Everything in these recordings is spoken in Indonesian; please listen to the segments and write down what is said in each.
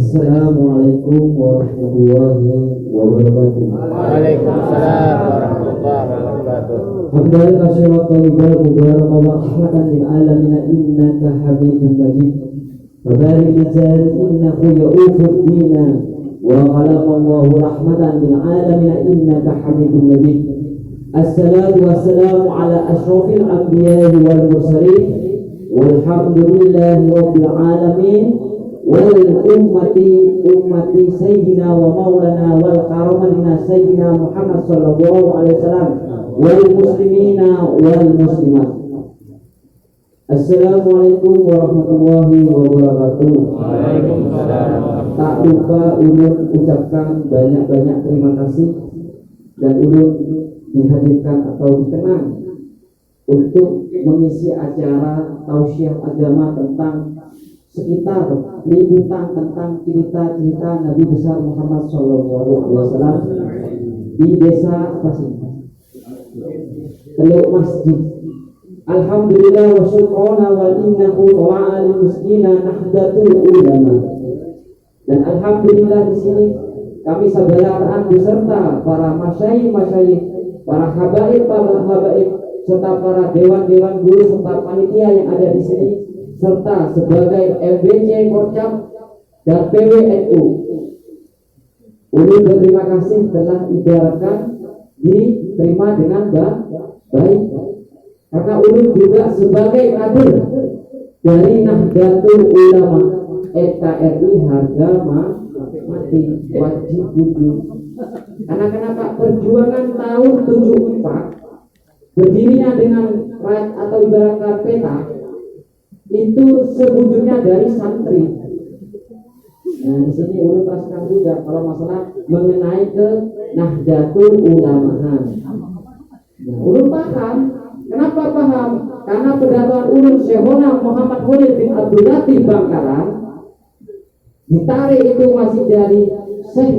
Assalamualaikum warahmatullahi wabarakatuh. Waalaikumsalam warahmatullahi wabarakatuh. Hamdan katsiran thayyiban mubarakan rahmatan lil alamin innaka Hamidum Majid. Barik lisan innahu ya'ufud dina wa khalaqallahu rahmatan lil alamin innaka Hamidum Majid. Assalatu wassalamu ala asyrafil anbiya'i wal mursalin walhamdulillahi rabbil alamin. Wal ummati sayyidina wa maulana wal karamadina sayyidina Muhammad sallallahu alaihi wasallam wal muslimina wal muslimat. Assalamualaikum warahmatullahi wabarakatuh. Waalaikumsalam. Tak lupa ulun ucapkan banyak-banyak terima kasih dan ulun dihadirkan atau dikenang untuk mengisi acara tausiah agama tentang sekitar liputan tentang cerita-cerita Nabi besar Muhammad SAW di desa apa sih? Teluk Masjid. Alhamdulillah wa syukrona wal innahu wa'alil miskina nahdatul ulama. Dan alhamdulillah di sini kami saudara beserta para masyayikh, para habaib, serta para dewan guru serta panitia yang ada di sini, serta sebagai MBC Korcap dan PWNU. Ulun berterima kasih telah ibaratkan diterima dengan baik, karena ulun juga sebagai kader dari Nahdlatul Ulama NKRI harga mati wajib wujud. Karena kenapa? Perjuangan tahun 74 berdirinya dengan rakyat atau ibaratkan peta itu sebujurnya dari santri. Nah, di sini ulun paskan juga kalau masalah mengenai ke Nahdlatul Ulama. Nah, ulun paham. Kenapa paham? Karena pendapatan ulun Syekhona Muhammad Khalil bin Abdul Latif Bangkalan ditarik itu masih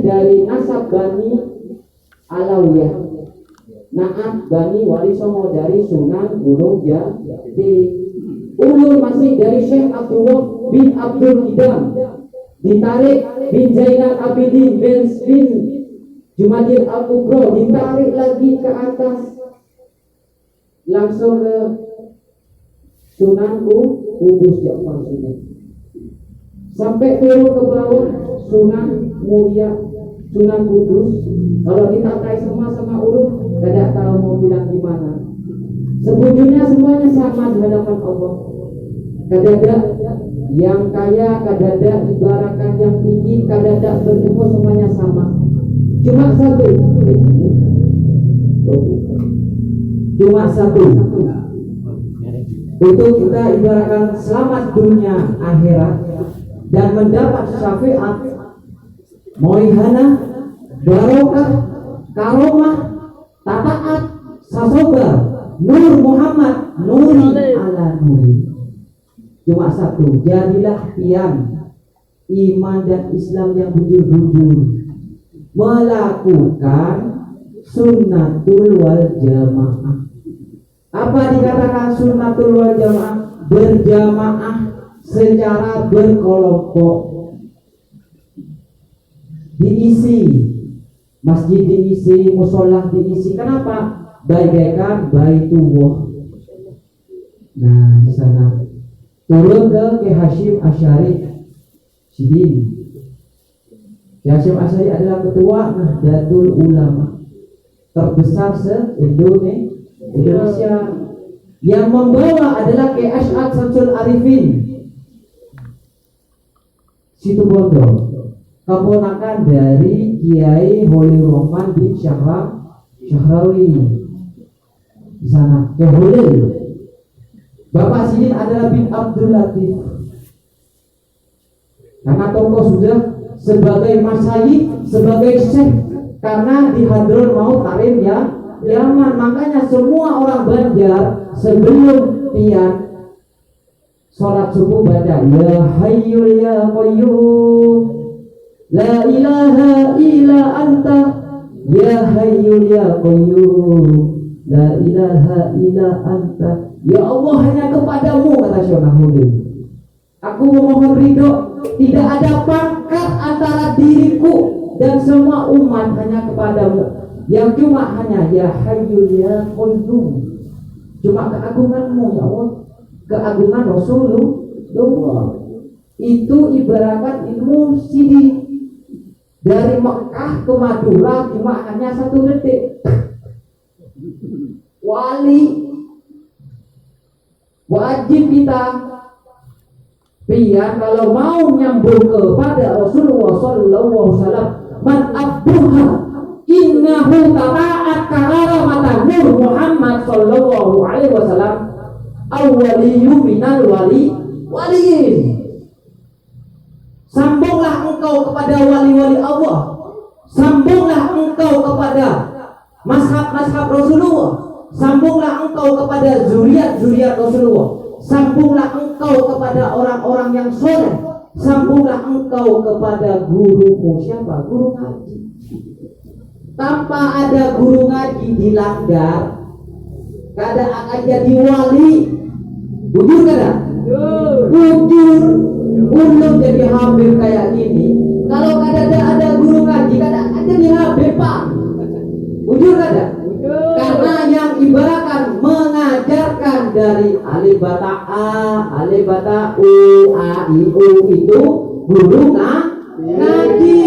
dari nasab Bani Alawiyah, Naat Bani Wali Songo dari Sunan Gunung Jati. Ulun masih dari Syekh Abdullah bin Abdul Hidam, ditarik bin Zainal Abidin bin Jumadil Al-Kubro, ditarik lagi ke atas langsung ke Sunan Kudus Ja'far Sunan, sampai turun ke bawah Sunan Muria, Sunan Kudus. Kalau ditatai semua sama ulun, tidak tahu mau bilang gimana. Sebujurnya semuanya sama di hadapan Allah. Kadada yang kaya, kadada ibaratkan yang tinggi, kadada berilmu, semuanya sama. Cuma satu. Untuk kita ibaratkan selamat dunia akhirat dan mendapat syafaat, moihana, barokah, karomah, tataat, sasobar, nur Muhammad, nuri ala nuri. Cuma satu, jadilah tiang iman dan Islam yang bujur-bujur, melakukan sunnatul wal jamaah. Apa dikatakan sunnatul wal jamaah? Berjamaah secara berkelompok, diisi masjid, diisi musola, diisi. Kenapa? Bagaikan Baitullah. Nah, di sana turun ke Hashim Asy'ari Sidin. Hashim Asy'ari adalah ketua Nahdlatul Ulama terbesar se-Indonesia. Yang membawa adalah Kiai Asy'ad Samsul Arifin Situbondo, keponakan dari Kiai Holil Rahman bin Syahrawi. Di sana Kiai Holil. Bapak Sidin adalah bin Abdul Latif. Karena tokoh sudah sebagai masyayikh, sebagai syekh, karena di Hadrul Maut Tarim ya Yaman. Makanya semua orang Banjar sebelum pian sholat subuh baca ya hayyul ya qayyum la ilaha illa anta ya hayyul ya qayyum la ilaha illa anta. Ya Allah, hanya kepadamu, kata Syekh Nahudin. Aku memohon ridho. Tidak ada pangkat antara diriku dan semua umat hanya kepadamu. Yang cuma hanya ya Hayyul ya Qayyum. Cuma keagunganmu ya Allah. Keagungan Rasulullah. Itu ibaratkan ilmu sidik. Dari Mekah ke Madura cuma hanya 1 detik. Wali wajib kita pian kalau mau nyambung kepada Rasulullah sallallahu alaihi wasallam, man abduha innahu ta'at karamatan nur Muhammad sallallahu alaihi wasallam awwaliyyu minal waliyin. Sambunglah engkau kepada wali-wali Allah, sambunglah engkau kepada mazhab-mazhab Rasulullah, sambunglah engkau kepada zuriat-zuriat Rasulullah, sambunglah engkau kepada orang-orang yang soleh, sambunglah engkau kepada gurumu. Siapa? Guru ngaji. Tanpa ada guru ngaji dilanggar, kada akan jadi wali. Jujur kada? Jujur. Belum jadi habib kayak gini. Kalau kada ada guru ngaji, kada akan jadi habib, Pak. Jujur kada? Karena yang ibaratkan mengajarkan dari alif bata A, alif bata U, A, I, U itu guru ngaji.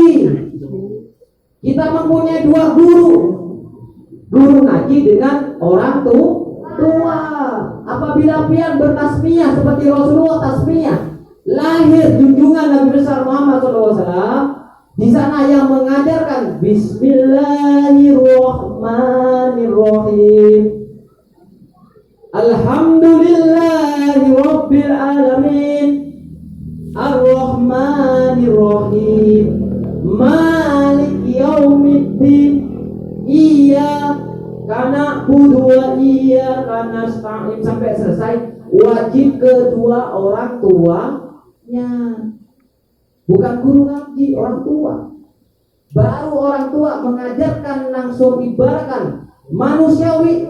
Kita mempunyai 2 guru. Guru ngaji dengan orang tua. Apabila pian bertasmiyah seperti Rasulullah tasmiyah, lahir junjungan Nabi besar Muhammad SAW, di sana yang mengajarkan Bismillahirrahmanirrahim. Alhamdulillahi Rabbil Alamin. Ar-Rahmanirrahim. Malik Yaumiddin. Iyyaka na'budu wa iyyaka nasta'in sampai selesai. Wajib kedua orang tuanya. Bukan guru ngaji, orang tua. Baru orang tua mengajarkan langsung ibaratkan manusiawi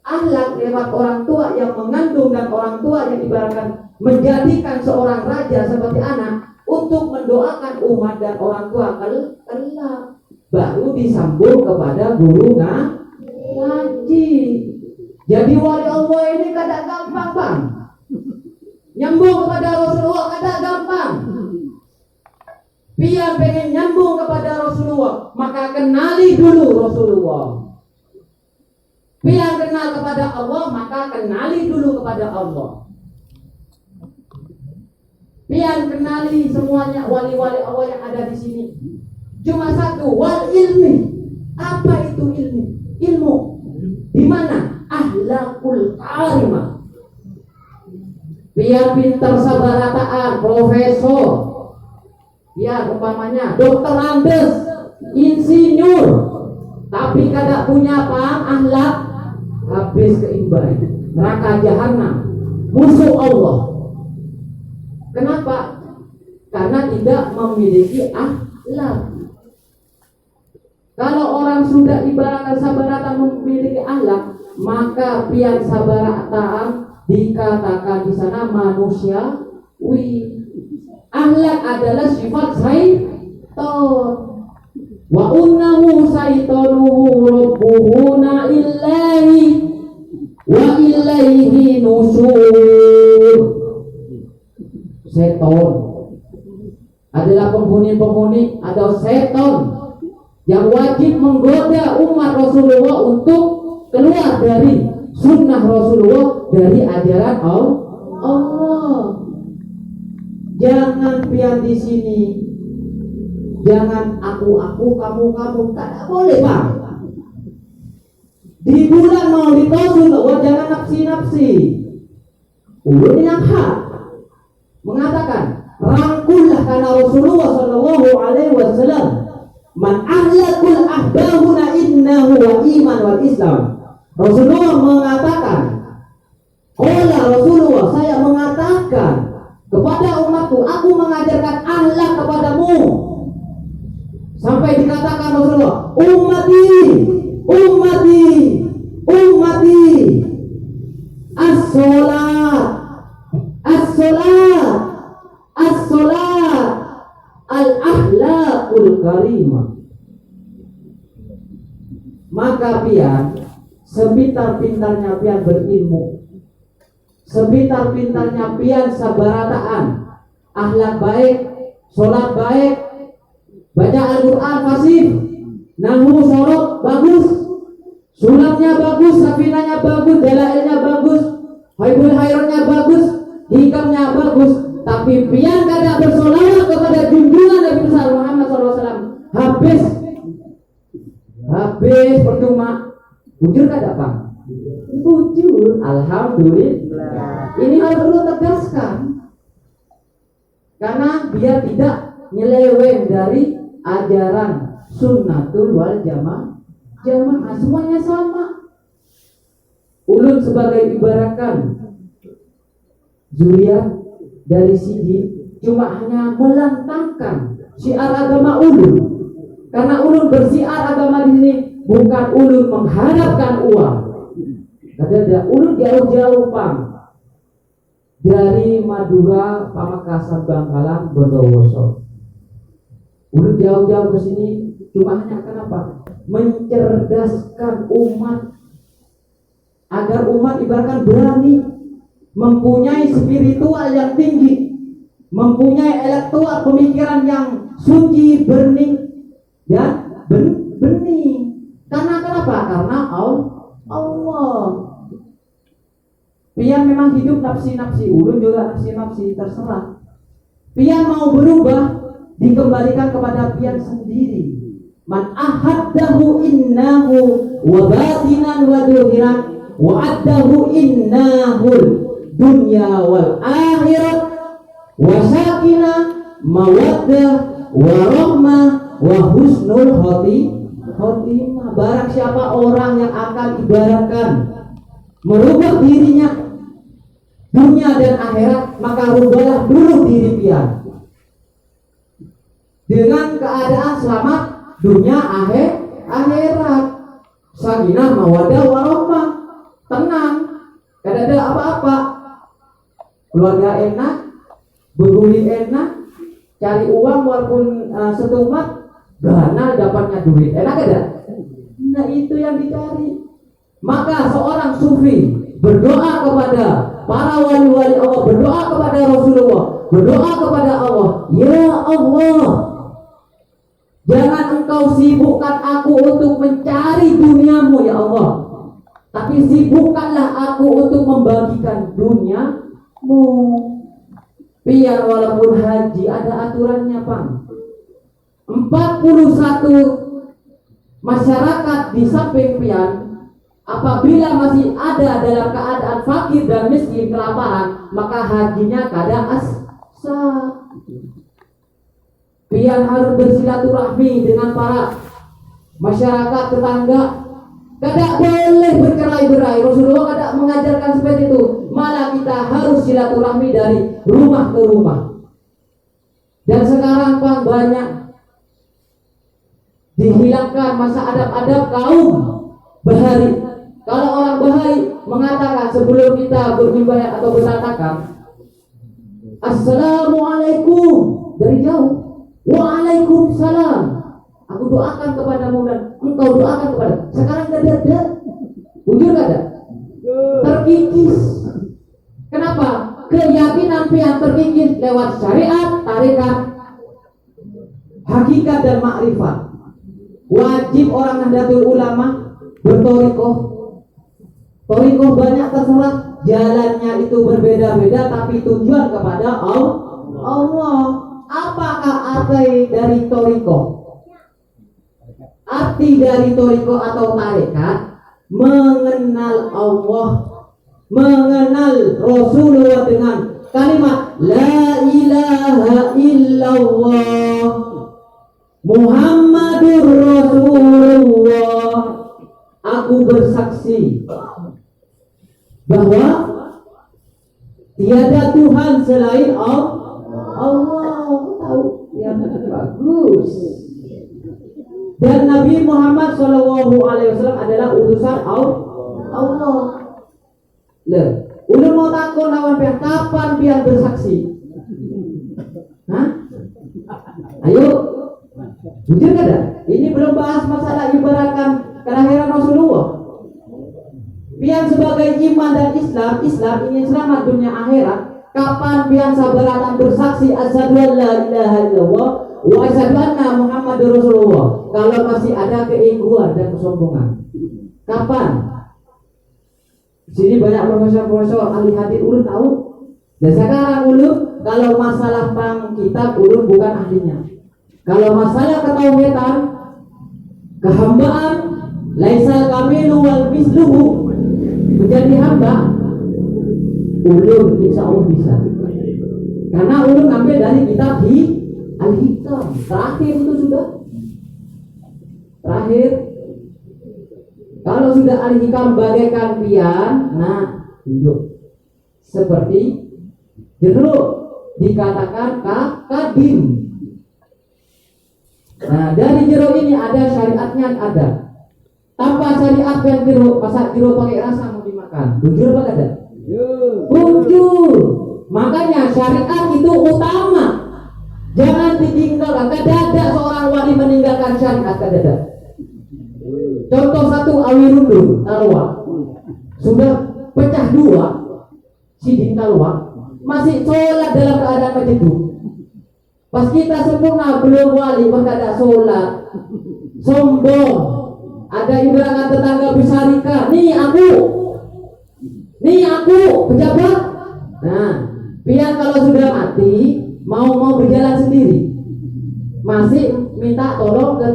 akhlak lewat orang tua yang mengandung dan orang tua yang ibaratkan menjadikan seorang raja seperti anak untuk mendoakan umat dan orang tua kelak. Baru disambung kepada guru ngaji. Jadi wali Allah ini kada gampang, Bang. Nyambung kepada Rasulullah kada gampang. Biar pengen nyambung kepada Rasulullah, maka kenali dulu Rasulullah. Biar kenal kepada Allah, maka kenali dulu kepada Allah. Biar kenali semuanya wali-wali Allah yang ada di sini. Cuma satu, wal ilmi. Apa itu ilmu? Ilmu di mana? Ahlakul karimah. Biar pintar sabarataan, profesor. Biar umpamanya dokter Andes, insinyur, tapi kada punya akhlak, habis keimbang, neraka jahanam, musuh Allah. Kenapa? Karena tidak memiliki akhlak. Kalau orang sudah ibaratkan sabaratan memiliki akhlak, maka pian sabaratan dikatakan di sana manusiawi. Akhlak adalah sifat syaitan. Wa unnahu syaitanu rabbuhuna illahi wa ilaihi nusur. Setan adalah penghuni-penghuni atau setan yang wajib menggoda umat Rasulullah untuk keluar dari sunnah Rasulullah, dari ajaran Allah. Jangan pian di sini. Jangan aku, kamu. Tak boleh, Pak. Di bulan mau ditosul, jangan nafsi-nafsi. Ulun yang hak mengatakan, rangkullah karena Rasulullah sallallahu alaihi wasallam, man ahlakul ahbahuna innahu wa iman wal Islam. Rasulullah mengatakan, qala Rasulullah, saya mengatakan kepada umatku, aku mengajarkan akhlak kepadamu. Sampai dikatakan Rasulullah, ummati, as-salat. as-salat al-ahlakul karimah. Maka pian sepintar-pintarnya pian berilmu, sepintar-pintarnya pian sabarataan, akhlak baik, sholat baik, baca Al-Quran fasih, nahwu sorot bagus, sunatnya bagus, safinanya bagus, dalailnya bagus, haibul hairnya bagus, hikamnya bagus, tapi pian kada bersolawat kepada junjungan Nabi besar Muhammad SAW, habis percuma. Bujur kada Bang? Bujur, alhamdulillah. Ini harus perlu tegaskan, karena biar tidak nyeleweng dari ajaran sunnatul wal jamaah. Semuanya sama. Ulun sebagai ibaratkan zuriyah dari sini cuma hanya melantangkan syiar agama ulun, karena ulun bersiar agama di sini bukan ulun mengharapkan uang. Kada ulun jauh-jauh Pang dari Madura, Pamekasan, Bangkalan, Bondowoso. Ulun jauh-jauh ke sini cuma hanya kenapa? Mencerdaskan umat, agar umat ibaratkan berani, mempunyai spiritual yang tinggi, mempunyai intelektual pemikiran yang suci, bening dan bening. Karena kenapa? Karena Allah. Pian memang hidup nafsi-nafsi, ulun juga nafsi-nafsi, terserah. Pian mau berubah, dikembalikan kepada pian sendiri. Man ahaddahu innahu wa batinan wa duhiran wa addahu innahul dunya wal akhirat wa sakinah mawaddah wa rahmah wa husnul khotimah. Barang siapa orang yang akan ibaratkan merubah dirinya dunia dan akhirat, maka rubahlah dulu diri pian dengan keadaan selamat dunia akhirat, sakinah mawaddah warahmah, tenang, tidak ada apa-apa, keluarga enak, berguling enak, cari uang walaupun setumat, gana dapatnya duit, enak ada? Nah itu yang dicari. Maka seorang sufi berdoa kepada para wali-wali Allah, berdoa kepada Rasulullah, berdoa kepada Allah, ya Allah, jangan engkau sibukkan aku untuk mencari duniamu ya Allah, tapi sibukkanlah aku untuk membagikan duniamu. Biar walaupun haji ada aturannya Bang, 41 masyarakat di samping pian, apabila masih ada dalam keadaan fakir dan miskin kelaparan, maka hajinya kada sah. Pian harus bersilaturahmi dengan para masyarakat tetangga. Kada boleh bercerai-berai. Rasulullah kada mengajarkan seperti itu. Malah kita harus silaturahmi dari rumah ke rumah. Dan sekarang Bang banyak dihilangkan masa adab-adab kaum bahari. Kalau orang bahari mengatakan sebelum kita berjumpa atau bersatakan, Assalamualaikum dari jauh, Waalaikumsalam, aku doakan kepadamu dan engkau doakan kepada. Sekarang ada, wujud ada, terkikis. Kenapa? Keyakinan pian terkikis lewat syariat, tarekat, hakikat dan makrifat. Wajib orang Nahdlatul Ulama bertorikoh. Torikoh banyak terserah, jalannya itu berbeda-beda, tapi tujuan kepada Allah. Apakah arti dari torikoh? Arti dari torikoh atau tarekat mengenal Allah, mengenal Rasulullah dengan kalimat La ilaha illallah Muhammadur Rasulullah. Aku bersaksi bahwa tiada Tuhan selain Allah. Tahu yang bagus. Dan Nabi Muhammad SAW adalah utusan Allah. Ulun mau takut lawan pian, kapan pian bersaksi? Jujur kada? Ini belum bahas masalah ibaratkan kelahiran Rasulullah. Pian sebagai iman dan Islam ingin selamat dunia akhirat. Kapan pian sabaratan bersaksi asyhadu an la ilaha illallah wa asyhadu anna Muhammadur Rasulullah kalau masih ada keegoan dan kesombongan? Kapan? Sini banyak profesor ahli hadis ulun tahu. Dan sekarang ulun kalau masalah pang kitab ulun bukan ahlinya. Kalau masalah ketauhidan, kehambaan, laisal kamilu wal misluhu, menjadi hamba, ulun insya Allah bisa. Karena ulun ambil dari kitab Al-Hikam. Terakhir itu sudah. Terakhir. Kalau sudah Al-Hikam bagaikan pian, nah tunjuk. Seperti jeruk dikatakan kadim. Nah dari jeruk ini ada syariatnya ada. Tanpa syariat yang jeruk, pasak jeruk pakai rasa mau dimakan. Jujur apa ada? Jujur. Makanya syariat itu utama. Jangan ditinggalkan. Tidak ada seorang wali meninggalkan syariat. Tidak ada. Contoh satu Awirundun Talwa sudah pecah dua. Sidin Talwa masih sholat dalam keadaan majiduk. Pas kita sempurna belum wali berkada sholat, sombong. Ada ibarat tetangga besarika, nih aku pejabat. Nah, pian kalau sudah mati mau berjalan sendiri, masih minta tolong ke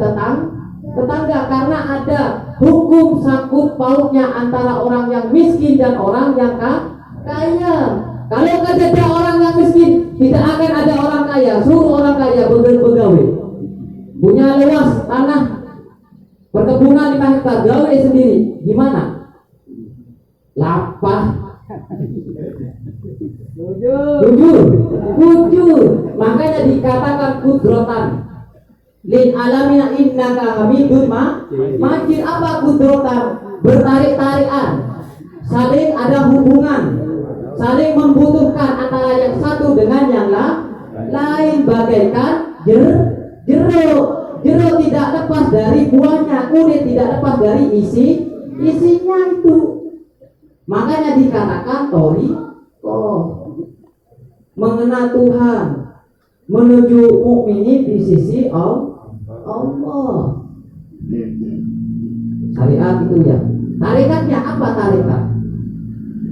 tetangga karena ada hukum sangkut pautnya antara orang yang miskin dan orang yang kaya. Kalau ada orang yang miskin, tidak akan ada orang kaya. Suruh orang kaya begawe, punya luas tanah perkebunan 5 hektar, gawe sendiri. Gimana? Lapah. Jujur. Makanya dikatakan kudrotan. Lin alamina innaka hamidun majid. Apa kudrotan? Bertarik-tarikan, saling ada hubungan, saling membutuhkan antara yang satu dengan yang lain, bagaikan jeruk tidak lepas dari buahnya, kulit tidak lepas dari isinya itu. Makanya dikatakan mengenal Tuhan, menuju mukminin di sisi Allah. Syariat itu ya. Tarikatnya apa tarikat?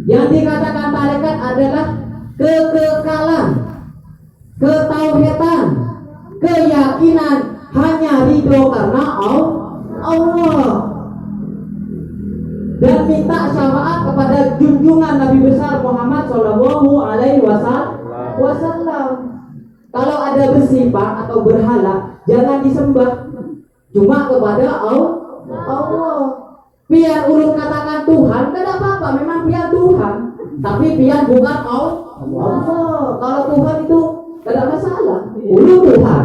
Yang dikatakan tarikat adalah kekekalan, ketauhidan, keyakinan hanya ridho karena Allah, dan minta syafaat kepada junjungan Nabi besar Muhammad Shallallahu Alaihi Wasallam. Kalau ada bersifat atau berhala, jangan disembah, cuma kepada Allah. Biar ulun katakan Tuhan, tidak apa-apa, memang biar Tuhan, tapi biar bukan Allah. Kalau Tuhan itu tidak masalah, ulun Tuhan,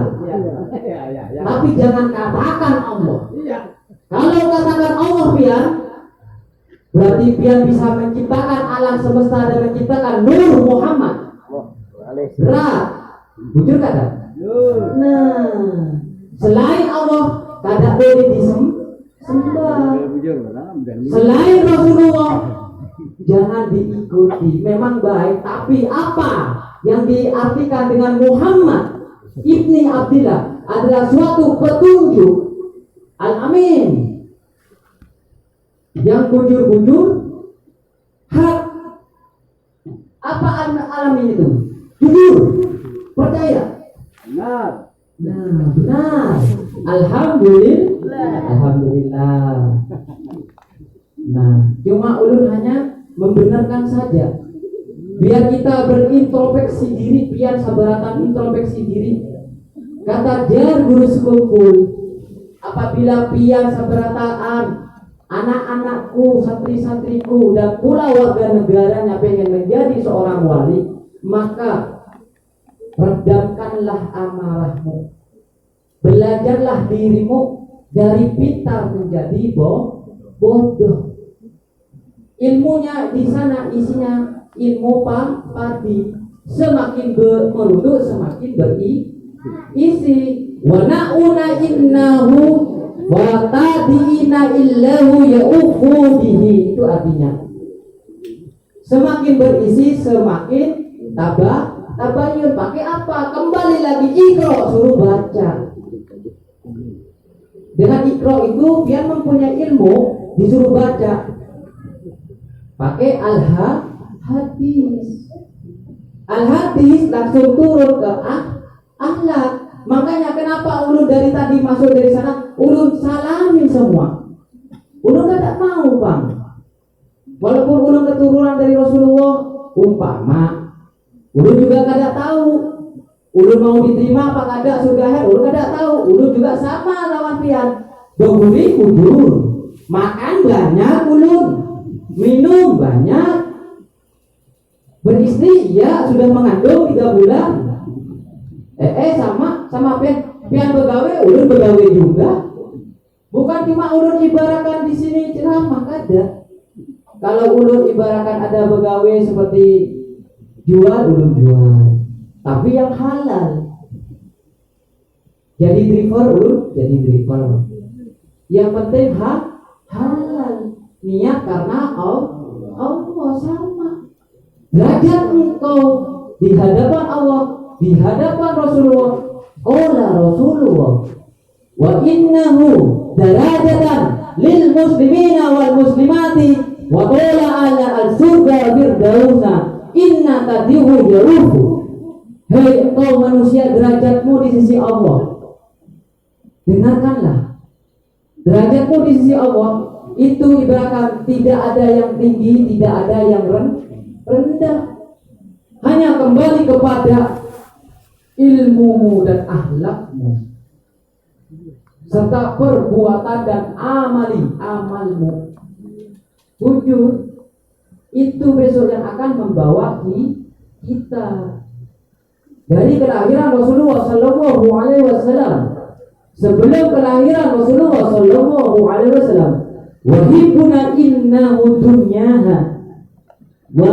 tapi jangan katakan Allah. Kalau katakan Allah biar, berarti biar bisa menciptakan alam semesta dan menciptakan Nur Muhammad. Berat, jujur kata. Nah, selain Allah tidak boleh disembah. Selain Rasulullah jangan diikuti. Memang baik, tapi apa yang diartikan dengan Muhammad Ibni Abdillah adalah suatu petunjuk Al-Amin yang bujur-bujur hak. Apa Al-Amin itu? Jujur, percaya. Benar. Alhamdulillah. Nah, cuma ulun hanya membenarkan saja. Biar kita berintrospeksi diri, biar sabaratan introspeksi diri. Kata jar guru sekumpul, apabila pian sabarataan anak-anakku, santri-santriku dan pula warga negaranya pengen menjadi seorang wali, maka redamkanlah amarahmu. Belajarlah dirimu dari pintar menjadi bodoh. Ilmunya di sana isinya ilmu padi. Semakin merunduk semakin isi wa na'una innahu wa tadiina illahu ya'ufu bihi. Itu artinya semakin berisi semakin tabayun. Pakai apa? Kembali lagi ikro, suruh baca. Dengan ikro itu biar mempunyai ilmu, disuruh baca. Pakai al-hadis. Al-hadis langsung turun ke akhlak. Makanya kenapa ulun dari tadi masuk dari sana, ulun salamin semua. Ulun tidak mau, Bang. Walaupun ulun keturunan dari Rasulullah, umpama ulun juga tidak tahu ulun mau diterima apa kada surga akhir, ulun tidak tahu. Ulun juga sama lawan pian. Doguri kudur, makan banyak ulun, minum banyak, beristri ya sudah mengandung 3 bulan. Sama pian begawe, ulun begawe juga. Bukan cuma ulun ibaratkan di sini ceramah kada. Kalau ulun ibaratkan ada begawe seperti jual, ulun jual, tapi yang halal. Jadi driver, ulun jadi driver. Yang penting halal. Niat karena Allah sama. Derajat engkau di hadapan Allah, di hadapan Rasulullah. Qala Rasulullah wa innahu darajatan lil muslimina wal muslimati wa qala ala al-surga firdausa inna tadihu yarufu. Hei engkau manusia, derajatmu di sisi Allah. Dengarkanlah, derajatmu di sisi Allah itu ibaratkan tidak ada yang tinggi, tidak ada yang rendah. Hanya kembali kepada ilmumu dan akhlakmu serta perbuatan dan amalmu. Tujuh, itu besok yang akan membawa kita dari kelahiran Rasulullah Sallallahu Alaihi Wasallam. Sebelum kelahiran Rasulullah Sallallahu Alaihi Wasallam, wahibuna innahu dunyaha wa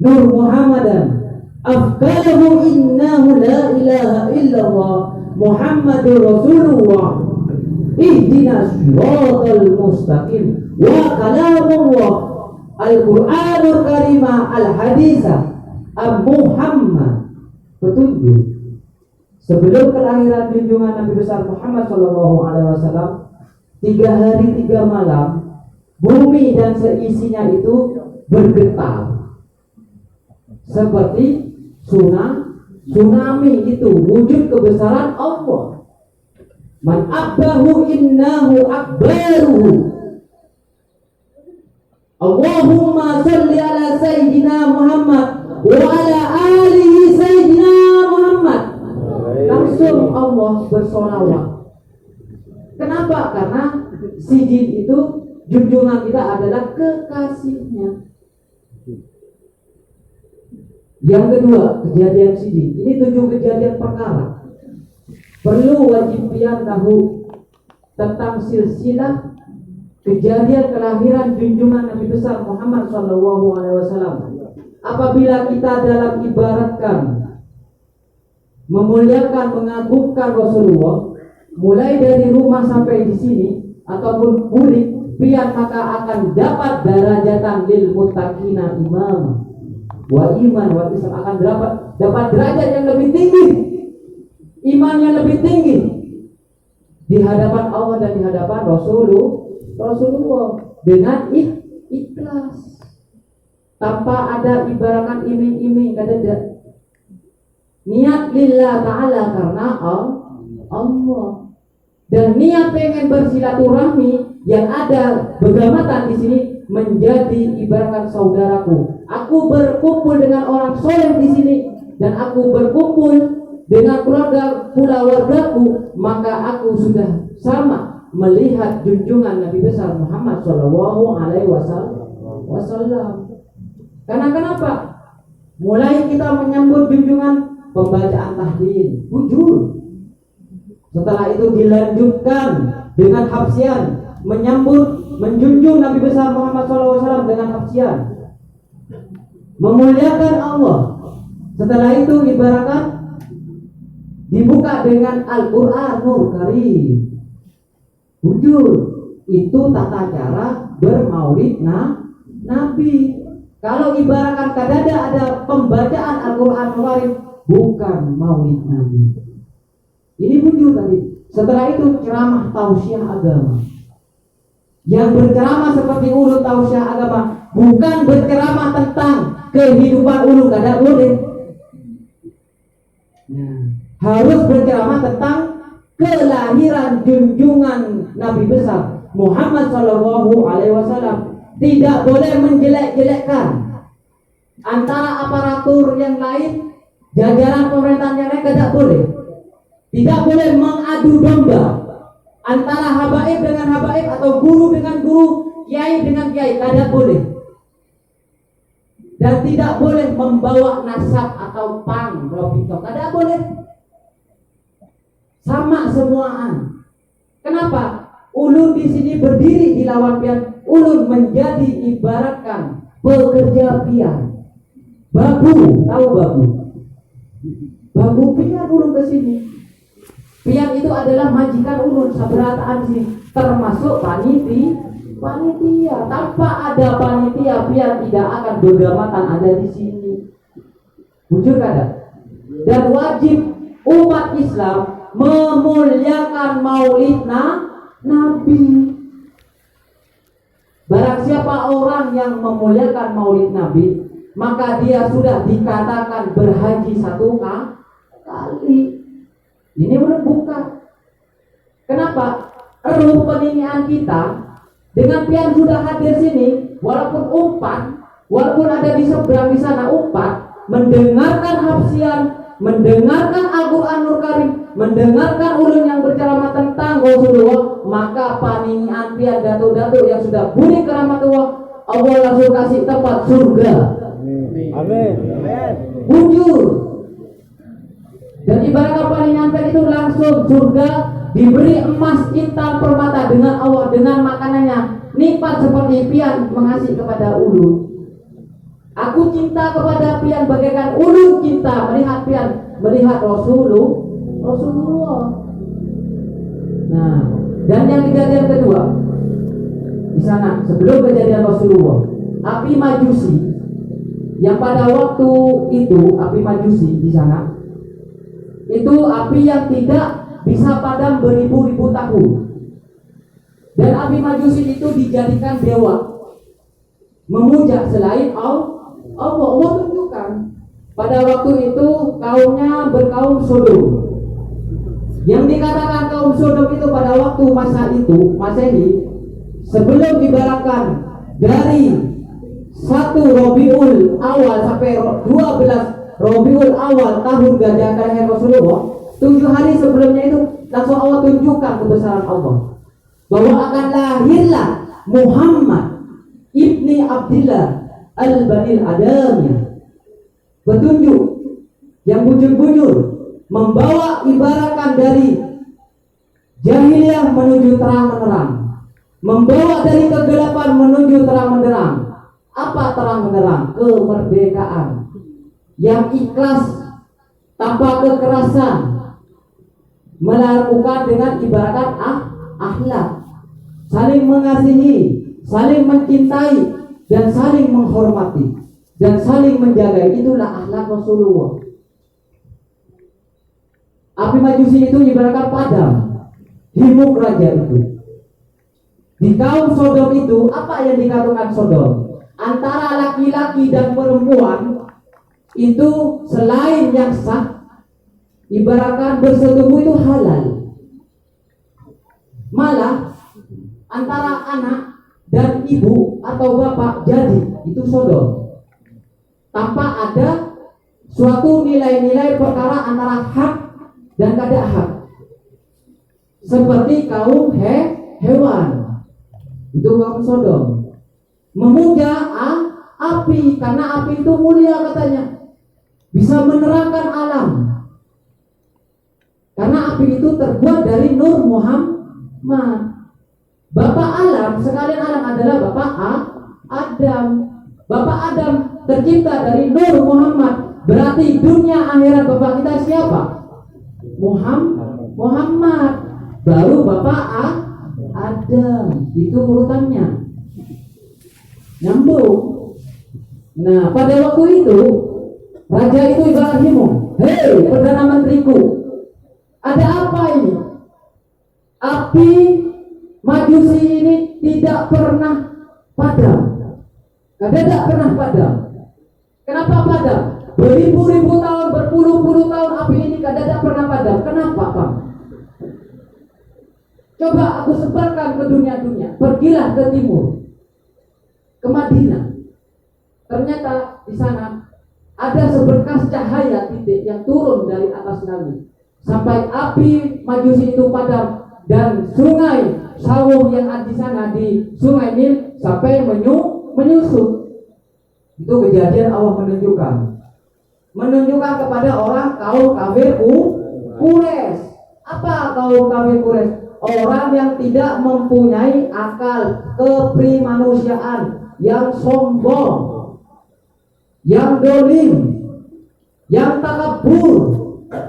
nur Muhammadan afkalahu innahu la ilaha illallah Muhammadur Rasulullah ihdina siratal mustaqim wa kalamullah al-Qur'anul karimah al-hadisah Muhammad. Petunjuk sebelum kelahiran junjungan Nabi besar Muhammad Sallallahu Alaihi Wasallam, 3 hari 3 malam bumi dan seisinya itu bergetar seperti tsunami. Itu wujud kebesaran Allah. Man abbahu innahu akbaruhu. Allahumma salli ala Sayyidina Muhammad wa ala alihi Sayyidina Muhammad. Langsung Allah bersolawat. Kenapa? Karena Sidin itu junjungan kita adalah kekasihnya. Yang kedua, kejadian Sidin. Ini 7 kejadian perkara. Perlu wajib pian tahu tentang silsilah kejadian kelahiran junjungan Nabi besar Muhammad Sallallahu Alaihi Wasallam. Apabila kita dalam ibaratkan memuliakan, mengagungkan Rasulullah, mulai dari rumah sampai di sini ataupun kulit pian, maka akan dapat darajatan lil muttaqina imam wa iman wa islam, akan dapat derajat yang lebih tinggi, iman yang lebih tinggi di hadapan Allah dan di hadapan Rasulullah dengan ikhlas, tanpa ada ibaratkan iming-iming, kada niat lillah ta'ala karena Allah, dan niat pengen bersilaturahmi yang ada bergamatan di sini menjadi ibaratkan saudaraku. Aku berkumpul dengan orang soleh di sini dan aku berkumpul dengan keluargaku, maka aku sudah sama melihat junjungan Nabi besar Muhammad Sallallahu Alaihi Wasallam. Karena kenapa? Mulai kita menyambut junjungan, pembacaan tahlil, wujud. Setelah itu dilanjutkan dengan hafsian, menjunjung Nabi besar Muhammad SAW dengan hafsian, memuliakan Allah. Setelah itu ibaratkan dibuka dengan Al-Qur'anul Karim. Jujur, itu tata cara bermaulid Nabi. Kalau ibaratkan kadada ada pembacaan Al-Qur'anul Karim, bukan maulid Nabi. Ini jujur tadi. Setelah itu ceramah tausiah agama. Yang berceramah seperti ulun tausiah agama, bukan berceramah tentang kehidupan ulun, kada boleh. Nah, harus berceramah tentang kelahiran junjungan Nabi besar Muhammad Shallallahu Alaihi Wasallam. Tidak boleh menjelek-jelekkan antara aparatur yang lain, jajaran pemerintahan yang lain, tidak boleh. Tidak boleh mengadu domba antara habaib dengan habaib atau guru dengan guru, kiai dengan kiai, tidak boleh. Dan tidak boleh membawa nasab atau pang, robito, tidak boleh. Sama semuaan. Kenapa? Ulun di sini berdiri di lawan pian, ulun menjadi ibaratkan pekerja pian. Babu, tahu babu? Babu pian ulun ke sini. Pian itu adalah majikan ulun saberataan sini, termasuk panitia. Tanpa ada panitia, pian tidak akan bergamatan ada di sini. Jujur kada? Dan wajib umat Islam memuliakan maulid Nabi. Barang siapa orang yang memuliakan maulid Nabi, maka dia sudah dikatakan berhaji satu kali. Ini belum buka. Kenapa? Ruh peninian kita dengan pian sudah hadir sini, walaupun umpan, walaupun ada di seberang di sana umpan, mendengarkan hafsian, mendengarkan Al-Qur'anul Karim, mendengarkan ulun yang berceramah tentang Rasulullah, maka paninian pian datuk-datuk yang sudah budi keramatullah, Allah langsung kasih tempat surga. Amin. Bujur. Dan ibarat paninian pian itu langsung surga, diberi emas intan permata dengan Allah, dengan makanannya nikmat seperti pian mengasihi kepada ulun. Aku cinta kepada pian bagaikan ulun cinta melihat pian melihat Rasulullah. Nah, dan yang kejadian kedua di sana sebelum kejadian Rasulullah, api Majusi yang pada waktu itu api Majusi di sana itu api yang tidak bisa padam beribu-ribu tahun. Dan api Majusi itu dijadikan dewa, memuja selain Allah. Allah tunjukkan pada waktu itu kaumnya berkaum Sodom. Yang dikatakan kaum Sodom itu pada waktu masa itu Masehi, sebelum ibaratkan dari 1 Rabiul Awal sampai 12 Rabiul Awal tahun gajah kelahiran Rasulullah, 7 hari sebelumnya itu langsung Allah tunjukkan kebesaran Allah, bahwa akan lahirlah Muhammad ibni Abdillah al-Banil Adamnya, petunjuk yang bujur-bujur, membawa ibaratkan dari jahiliyah menuju terang menerang, membawa dari kegelapan menuju terang menerang. Apa terang menerang? Kemerdekaan yang ikhlas tanpa kekerasan, melakukan dengan ibaratkan akhlak, saling mengasihi, saling mencintai, dan saling menghormati, dan saling menjaga. Itulah akhlak Rasulullah. Api Majusi itu ibaratkan padam, himuk raja itu. Di kaum Sodom itu, apa yang dikatakan Sodom? Antara laki-laki dan perempuan itu selain yang sah, ibaratkan bersetubuh itu halal. Malah antara anak dan ibu atau bapak jadi, itu Sodom, tanpa ada suatu nilai-nilai perkara antara hak dan kada hak, seperti kaum hewan. Itu kaum Sodom. Memuja api, karena api itu mulia katanya, bisa menerangkan alam, karena api itu terbuat dari Nur Muhammad. Bapak alam, sekalian alam adalah Bapak Adam. Bapak Adam tercipta dari Nur Muhammad. Berarti dunia akhirat Bapak kita siapa? Muhammad, baru Bapak Adam. Itu urutannya. Nyambung. Nah, pada waktu itu raja itu Ibrahim, hei perdana menteriku, ada apa ini? Api Majusi ini tidak pernah padam. Tidak pernah padam. Kenapa padam? Beribu-ribu tahun, berpuluh-puluh tahun api ini tidak pernah padam. Kenapa, Pak? Coba aku sebarkan ke dunia-dunia. Pergilah ke timur, ke Madinah. Ternyata di sana ada seberkas cahaya titik yang turun dari atas langit sampai api Majusi itu padam, dan sungai Sawung yang ada di sana di Sungai Nil sampai menyusut. Itu kejadian Allah menunjukkan kepada orang kaum kafir Quraisy. Apa kaum kafir Quraisy? Orang yang tidak mempunyai akal keprimanusiaan, yang sombong, yang dolim, yang takabur,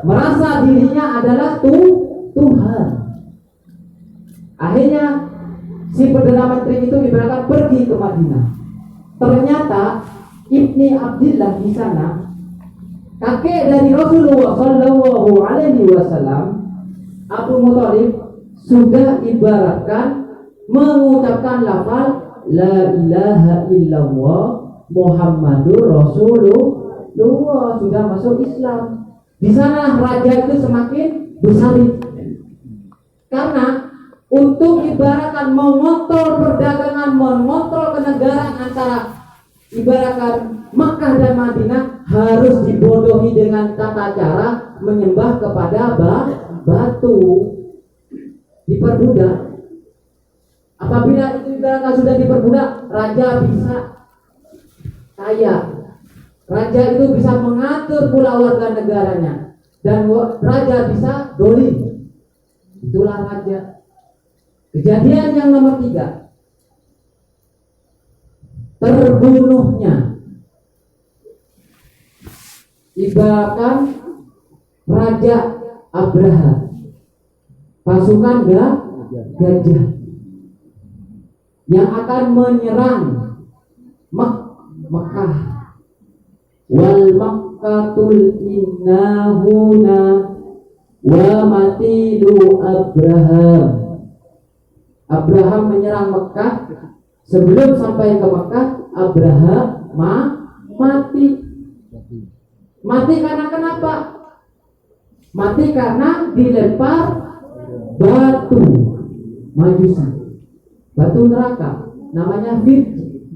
merasa dirinya adalah Tuhan. Akhirnya si perdana menteri itu diberangkat pergi ke Madinah. Ternyata Ibni Abdillah di sana, kakek dari Rasulullah Shallallahu Alaihi Wasallam, Abu Muthalib, sudah ibaratkan mengucapkan lafal La ilaha illallah Muhammadur Rasulullah, sudah masuk Islam. Di sana raja itu semakin bersalib, karena untuk ibaratkan mengontrol perdagangan, mengontrol kenegaraan antara ibaratkan Makkah dan Madinah harus dibodohi dengan tata cara menyembah kepada batu, diperbudak. Apabila itu ibaratkan sudah diperbudak, raja bisa kaya, raja itu bisa mengatur pula warga negaranya, dan raja bisa dolim. Itulah raja. Kejadian yang nomor 3, terbunuhnya ibaratkan Raja Abraha, pasukan gajah yang akan menyerang Mekah. Wal Makkatul innahuna wa matilu Abraham menyerang Mekah. Sebelum sampai ke Mekah, Abraham mati. Mati karena kenapa? Mati karena dilempar batu Majusi, batu neraka, namanya Firji.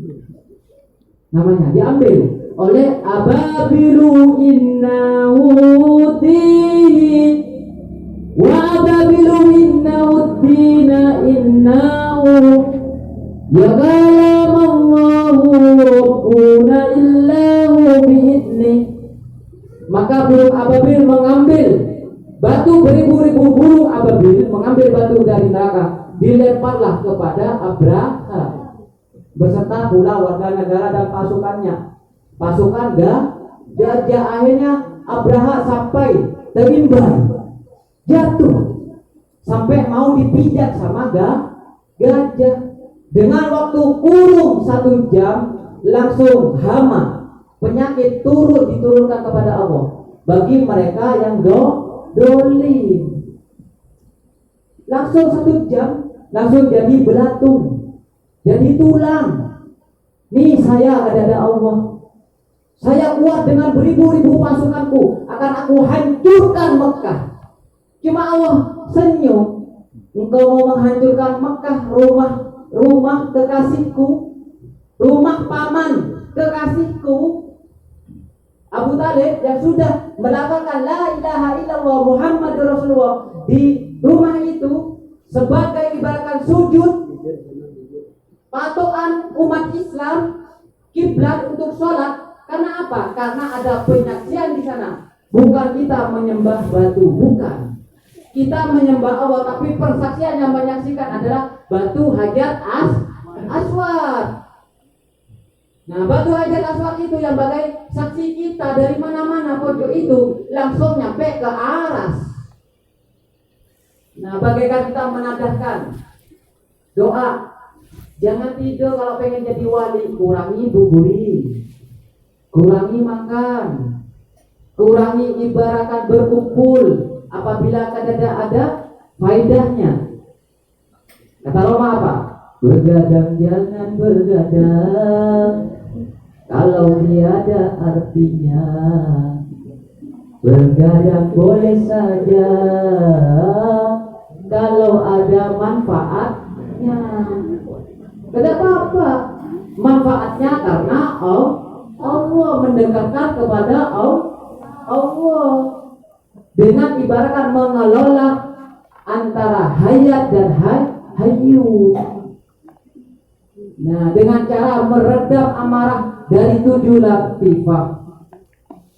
Namanya diambil oleh Ababilu innaudihi wa ababilu innauddina innau ya galamallahu rabbuna illahu bi'idni. Maka burung ababil mengambil batu, beribu-ribu burung ababil mengambil batu dari neraka, dilemparlah kepada Abraha beserta pula warga negara dan pasukannya, pasukan gajah. Akhirnya Abraha sampai terimbai, jatuh sampai mau dipijat sama gajah. Dengan waktu kurung 1 jam, langsung hama, penyakit diturunkan kepada Allah bagi mereka yang dolim. Langsung 1 jam, langsung jadi belatung, jadi tulang. Nih saya ada Allah, saya kuat dengan beribu-ribu pasukanku, akan aku hancurkan Mekah. Cuma Allah senyum, engkau mau menghancurkan Mekah, rumah kekasihku, rumah paman kekasihku Abu Talib yang sudah melakukan la ilaha illallah Muhammadur Rasulullah di rumah itu sebagai ibaratkan sujud patokan umat Islam, kiblat untuk sholat. Karena apa? Karena ada penyaksian di sana. Bukan kita menyembah batu, bukan. Kita menyembah Allah, tapi persaksian yang menyaksikan adalah batu Hajar Aswad. Nah, batu Hajar Aswad itu yang bagai saksi kita dari mana-mana pojok itu langsung nyampe ke aras. Nah, bagaikan kita menadahkan doa. Jangan tidur kalau pengen jadi wali, kurangi buburin, kurangi makan, kurangi ibaratkan berkumpul apabila kadang ada faedahnya. Kata Roma apa? Begadang jangan begadang kalau tiada artinya. Begadang boleh saja kalau ada manfaatnya. Tidak apa-apa. Manfaatnya karena Allah mendekatkan kepada Allah dengan ibaratkan mengelola antara hayat dan hayu. Nah, dengan cara meredam amarah dari 7 latifah.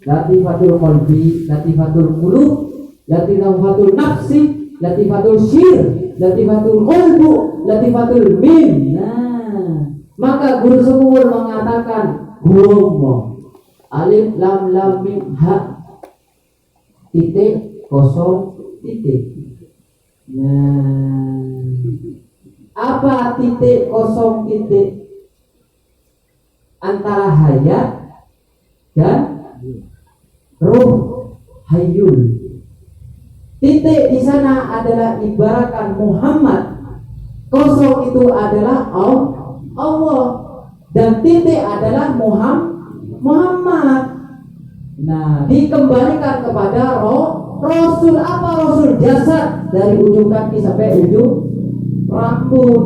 Latifatul qalbi, latifatul qulub, latifatul nafsi, latifatul syir, latifatul qalbu, latifatul mim. Nah, maka guru sumur mengatakan Humma alif lam lam mim ha titik kosong titik. Nah, apa titik kosong titik? Antara hayat dan ruh hayyul. Titik di sana adalah ibaratkan Muhammad. Kosong itu adalah Allah dan titik adalah Muhammad. Nah, dikembalikan kepada Rasul. Apa Rasul? Jasad, dari ujung kaki sampai ujung rambut.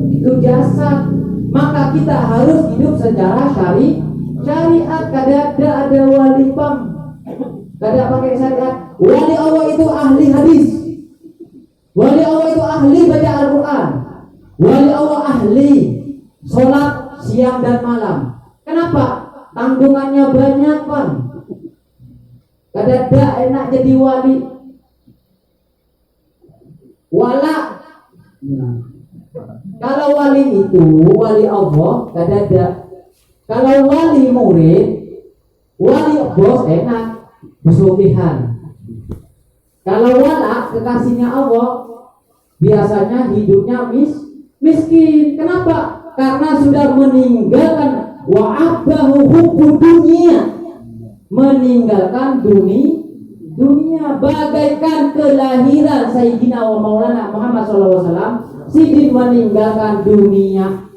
Itu jasad. Maka kita harus hidup secara syariat. Kada ada wali pam, kada pakai syariat. Wali Allah itu ahli hadis. Wali Allah itu ahli baca Al-Quran. Wali Allah ahli sholat siang dan malam. Kenapa? Tanggungannya banyak kan. Kada enak jadi wali. Wala. Nah, kalau wali itu wali Allah kada ada. Kalau wali murid, wali bos enak, bersugihan. Kalau wala kekasihnya Allah, biasanya hidupnya miskin. Kenapa? Karena sudah meninggalkan wa'abahu hubbud dunia, meninggalkan dunia. Bagaikan kelahiran Sayyidina wa Maulana Muhammad SAW. Sidin meninggalkan dunia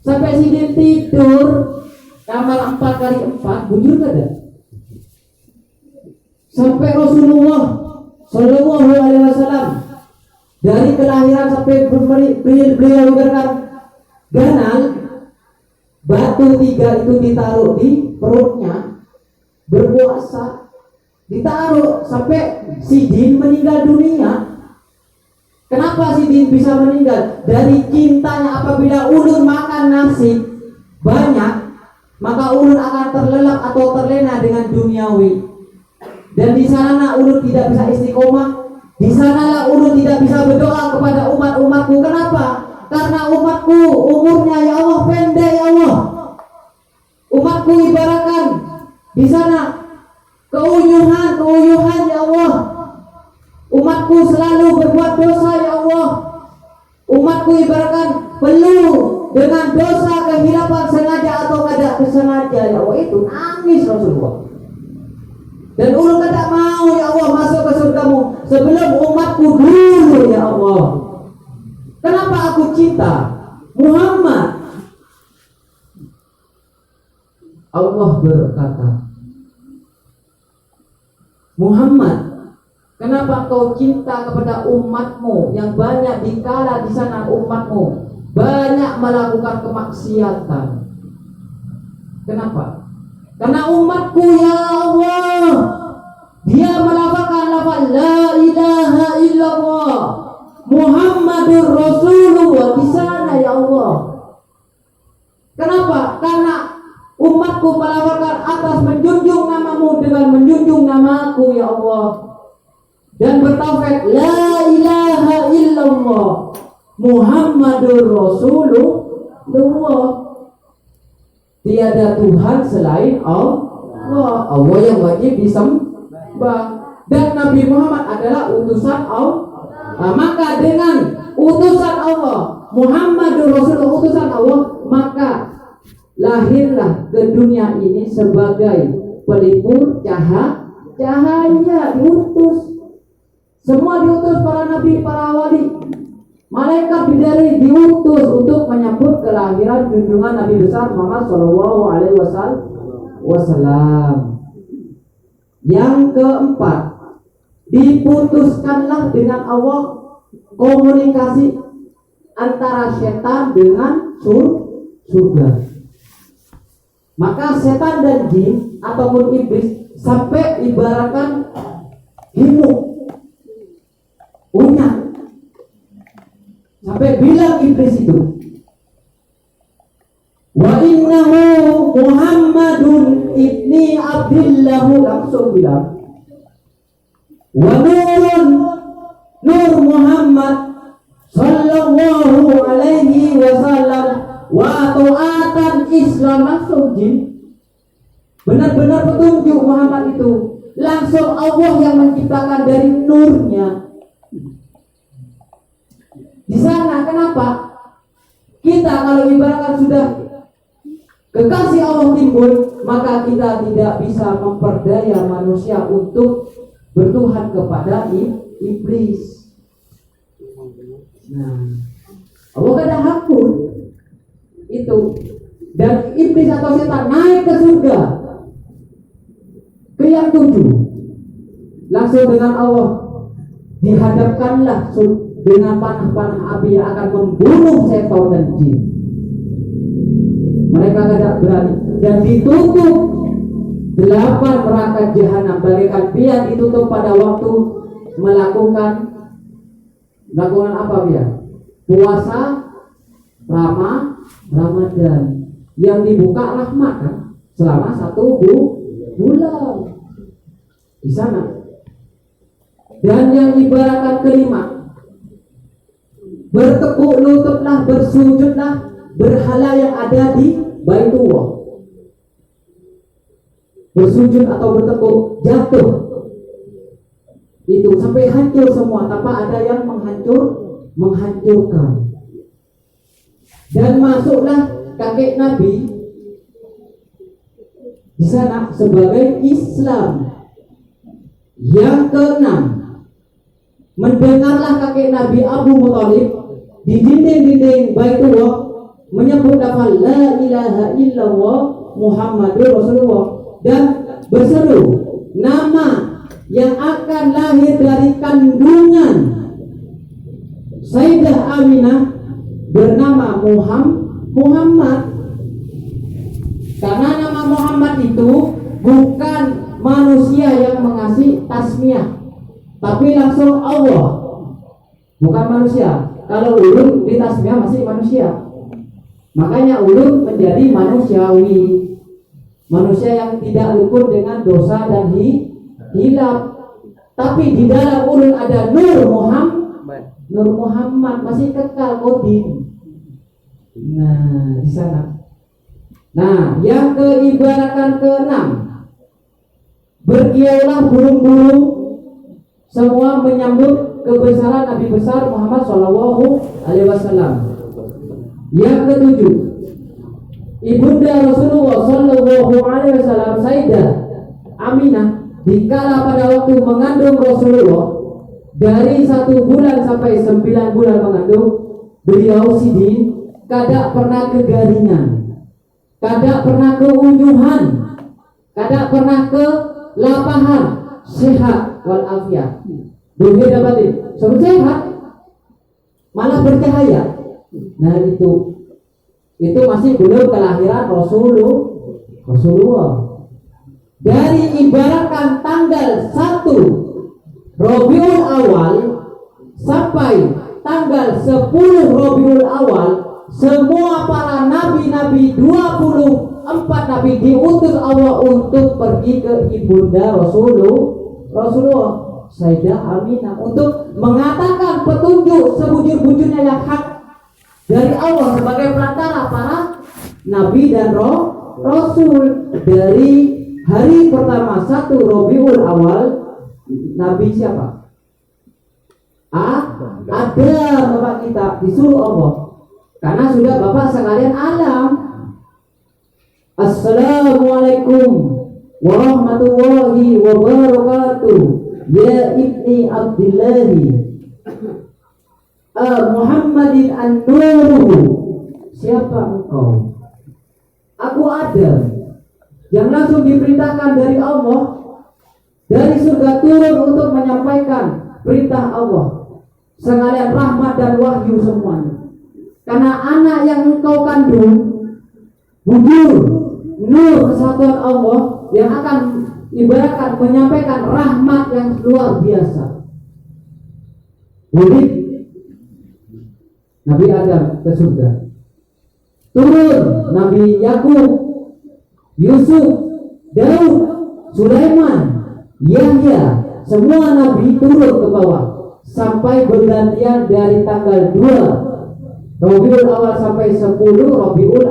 sampai Sidin tidur kamar 4x4, bujur kada? Sampai Rasulullah Sallallahu Alaihi Wasallam dari kelahiran sampai beliau berkata, ganal batu 3 itu ditaruh di perutnya, berpuasa, ditaruh sampai Sidin meninggal dunia. Kenapa Sidin bisa meninggal? Dari cintanya. Apabila ulun makan nasi banyak, maka ulun akan terlelap atau terlena dengan duniawi. Dan di sana ulun tidak bisa istiqomah. Di sanalah ulun tidak bisa berdoa kepada umat-umatku. Kenapa? Karena umatku umurnya ya Allah pendek ya Allah. Umatku ibaratkan di sana keuyuhan ya Allah. Umatku selalu berbuat dosa ya Allah. Umatku ibaratkan penuh dengan dosa, kehilapan sengaja atau kada sengaja ya Allah. Itu nangis Rasulullah. Dan ulun tidak mau ya Allah masuk ke surgamu sebelum umatku dulu ya Allah. Kenapa aku cinta Muhammad? Allah berkata, Muhammad, kenapa kau cinta kepada umatmu yang banyak dikala di sana umatmu banyak melakukan kemaksiatan? Kenapa? Karena umatku ya Allah, dia melafalkan lafaz la ilaha illallah Muhammadur Rasulullah di sana ya Allah. Kenapa? Karena umatku melafalkan atas menjunjung namamu dengan menjunjung namaku ya Allah, dan bertauhid la ilaha illallah Muhammadur Rasulullah. Tiada Tuhan selain Allah. Allah yang wajib disembah. Dan Nabi Muhammad adalah utusan Allah. Nah, maka dengan utusan Allah, Muhammadur Rasulullah utusan Allah, maka lahirlah ke dunia ini sebagai pelipur cahaya, diutus. Semua diutus, para nabi, para wali, malaikat bidadari diutus untuk menyambut kelahiran junjungan Nabi besar Muhammad Shallallahu Alaihi Wasallam. Yang keempat, diputuskanlah dengan Allah komunikasi antara setan dengan surga. Maka setan dan jin ataupun iblis sampai ibaratkan himuk, unyah, sampai bilang iblis itu, wa innahu Muhammadun ibni Abdillahu, langsung bilang, wa nurun, nur Muhammad sallallahu alaihi wasallam, wa ta'atan Islam, langsung jin. Benar-benar petunjuk Muhammad itu langsung Allah yang menciptakan dari nurnya. Di sana kenapa? Kita kalau ibaratkan sudah kekasih Allah timbul, maka kita tidak bisa memperdaya manusia untuk bertuhan kepada iblis. Nah, Allah kada hakun itu, dan iblis atau setan naik ke surga, ke yang 7, langsung dengan Allah dihadapkanlah dengan panah-panah api yang akan membunuh setan dan jin. Mereka tidak berani, dan ditutup 8 neraka jahanam bagaikan pian ditutup pada waktu melakukan apa dia? Puasa Ramadan yang dibuka rahmat kan selama 1 bulan di sana. Dan yang ibaratkan kelima, bertekuk lututlah, bersujudlah berhala yang ada di Baitullah. Bersujud atau bertekuk, jatuh itu sampai hancur semua tanpa ada yang menghancurkan. Dan masuklah kakek Nabi di sana sebagai Islam. Yang keenam, mendengarlah kakek Nabi Abu Muthalib di dinding-dinding Baitullah menyebut lafaz la ilaha illallah Muhammadur Rasulullah dan berseru nama yang akan lahir dari kandungan Sayyidah Aminah bernama Muhammad. Karena nama Muhammad itu bukan manusia yang mengasih tasmiyah, tapi langsung Allah, bukan manusia. Kalau ulun di tasmiyah masih manusia, makanya ulun menjadi manusiawi, manusia yang tidak luput dengan dosa dan hilaf. Tapi di dalam ulun ada Nur Muhammad masih kekal kodim. Nah, di sana. Nah, yang keibaratan ke-6, berkiaulah burung-burung semua menyambut kebesaran Nabi besar Muhammad Shallallahu Alaihi Wasallam. Yang ke-7, ibunda Rasulullah Shallallahu Alaihi Wasallam Sayyidah Aminah dikala pada waktu mengandung Rasulullah dari 1 bulan sampai 9 bulan mengandung, beliau sidin kada pernah kegaringan, kada pernah keunjuhan, kada pernah kelapahan, sehat walafiat. Dunia dapatin, semua sehat, malah bercahaya. Nah itu masih belum kelahiran Rasulullah. Dari ibaratkan tanggal 1 Rabiul Awal sampai tanggal 10 Rabiul Awal, semua para nabi-nabi 24 nabi diutus Allah untuk pergi ke ibunda Rasulullah Sayyidah Aminah untuk mengatakan petunjuk sebujur-bujurnya yang hak dari Allah sebagai perantara para nabi dan rasul. Dari hari pertama 1 Rabiul Awal, nabi siapa? ada bapak kita disuruh Allah, karena sudah bapak sekalian alam. Assalamualaikum warahmatullahi wabarakatuh. Ya ibni Abdillahi Muhammadin an-Nuruhu. Siapa engkau? Aku Adam, yang langsung diperintahkan dari Allah, dari surga turun untuk menyampaikan perintah Allah, sekalian rahmat dan wahyu semuanya. Karena anak yang engkau kandung, bujur, nur kesatuan Allah, yang akan ibaratkan menyampaikan rahmat yang luar biasa. Wulid Nabi Adam ke surga, turun Nabi Yakub, Yusuf, Daud, Sulaiman, Yahya, semua Nabi turun ke bawah sampai bergantian dari tanggal 2 Rabiul Awal sampai 10 Rabiul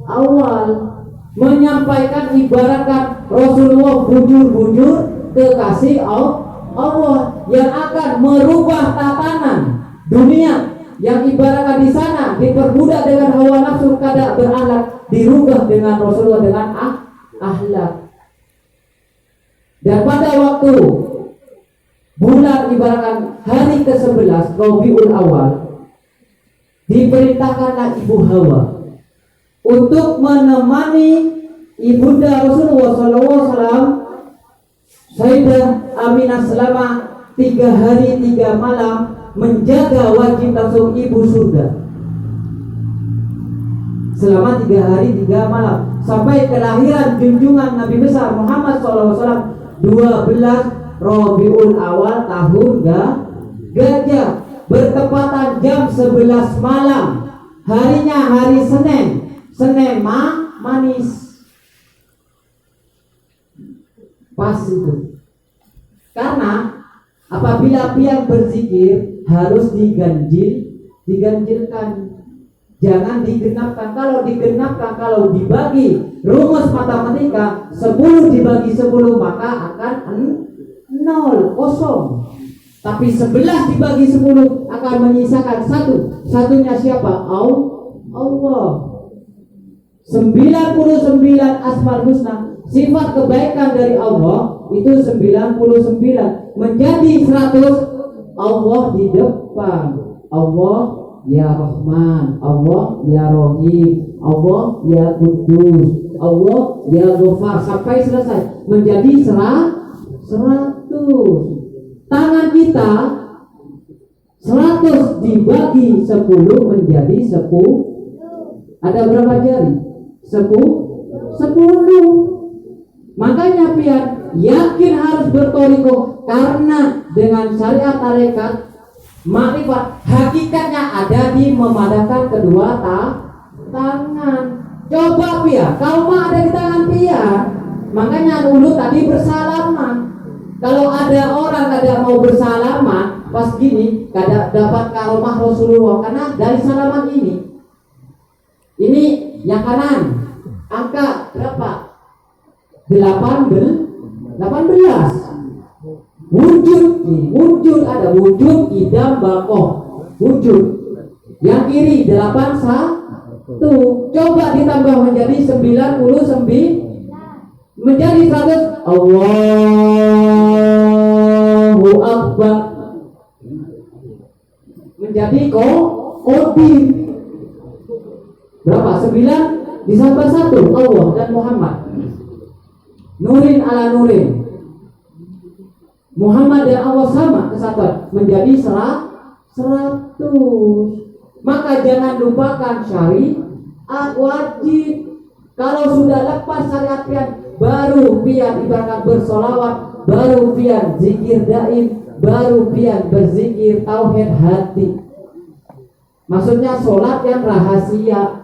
Awal, menyampaikan ibaratkan Rasulullah bujur-bujur kekasih Allah yang akan merubah tatanan dunia, yang ibaratkan di sana diperbudak dengan hawa nafsu kada berakhlak, dirubah dengan Rasulullah dengan akhlak. Dan pada waktu bulan ibaratkan hari ke-11 Rabiul Awal, diperintahkanlah Ibu Hawa untuk menemani ibunda Rasulullah SAW, Sayyidah Aminah, selama 3 hari 3 malam menjaga wajib langsung ibu surga selama 3 hari 3 malam sampai kelahiran junjungan Nabi besar Muhammad SAW 12 Rabiul Awal tahun Gajah, bertepatan jam 11 malam. Harinya hari Senin manis. Pas itu. Karena apabila pian berzikir harus diganjilkan. Jangan digenapkan. Kalau digenapkan, kalau dibagi rumus matematika 10 dibagi 10 maka akan 0, kosong. Tapi 11 dibagi 10 akan menyisakan 1. Satunya siapa? Allah. 99 asmaul husna, sifat kebaikan dari Allah itu 99 menjadi 100. Allah di depan. Allah ya Rahman, Allah ya Rahim, Allah ya Kudus, Allah ya Ghafar, sampai selesai menjadi 100. Tangan kita 100 dibagi 10 menjadi 10. Ada berapa jari? 10. Makanya pian yakin harus bertoriko, karena dengan syariat tarekat makrifat hakikatnya ada di memadamkan kedua tangan. Coba pian, kalau mah ada di tangan pian. Makanya dulu tadi bersalaman. Kalau ada orang kada mau bersalaman pas gini, kada dapat karomah Rasulullah, karena dari salaman ini yang kanan angka berapa? 18. Wujud ada wujud idam bakoh, wujud. Yang kiri 81. Coba ditambah menjadi 99 menjadi 100. Allahu Akbar menjadi kodim. Berapa? 9 ditambah 1 Allah dan Muhammad. Nurin ala nurin. Muhammad dan Allah sama kesatuan menjadi 100. Maka jangan lupakan syariat wajib. Kalau sudah lepas syariat pian, baru pian ibarat bersolawat, baru pian zikir daim, baru pian berzikir tauhid hati. Maksudnya sholat yang rahasia,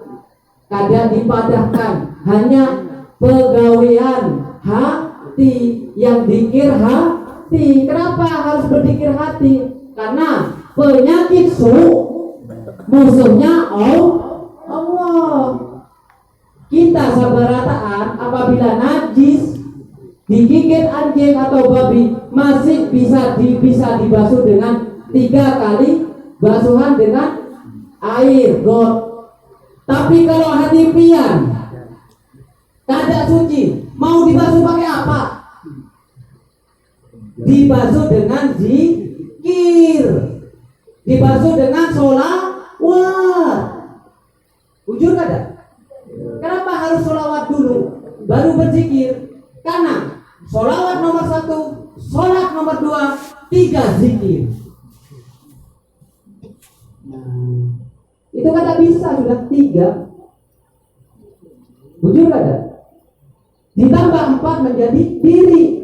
kada dipadahkan, hanya pegawaian hati yang dikir hati. Kenapa harus berdikir hati? Karena penyakit musuhnya Allah. Kita sabarataan apabila najis digigit anjing atau babi masih bisa dibasuh dengan 3 kali basuhan dengan air got. Tapi kalau hati pian tidak suci, mau dibasuh pakai apa? Dibasuh dengan zikir, dibasuh dengan sholawat. Ujur kada? Kenapa harus sholawat dulu baru berzikir? Karena sholawat nomor 1, sholat nomor 2, 3 zikir. Itu kata bisa sudah 3. Ujur kada? Ditambah 4 menjadi diri.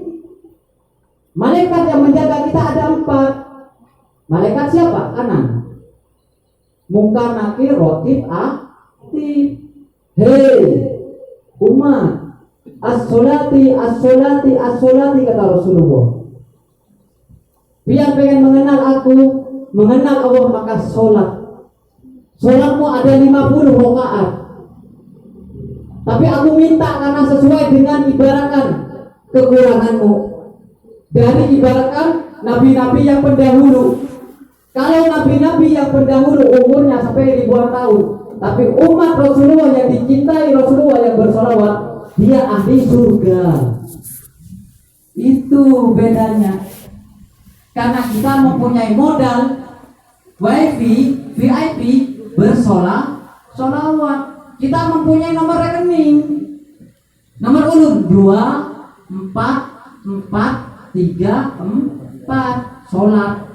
Malaikat yang menjaga kita ada 4. Malaikat siapa? Kanan. Mungkar, nakir, rotib, atib. Hei umat, as-sholati, as-sholati, as-sholati, kata Rasulullah. Biar pengen mengenal aku, mengenal Allah, maka sholat. Sholatmu ada 50 rakaat. Tapi aku minta karena sesuai dengan ibaratkan kekuranganmu. Dari ibaratkan nabi-nabi yang pendahulu. Kalau nabi-nabi yang pendahulu umurnya sampai ribuan tahun, tapi umat Rasulullah yang dicintai Rasulullah yang bersolawat, dia ahli surga. Itu bedanya. Karena kita mempunyai modal VIP bersolawat. Kita mempunyai nomor rekening, nomor ulun 2 4 4 3 4 sholat.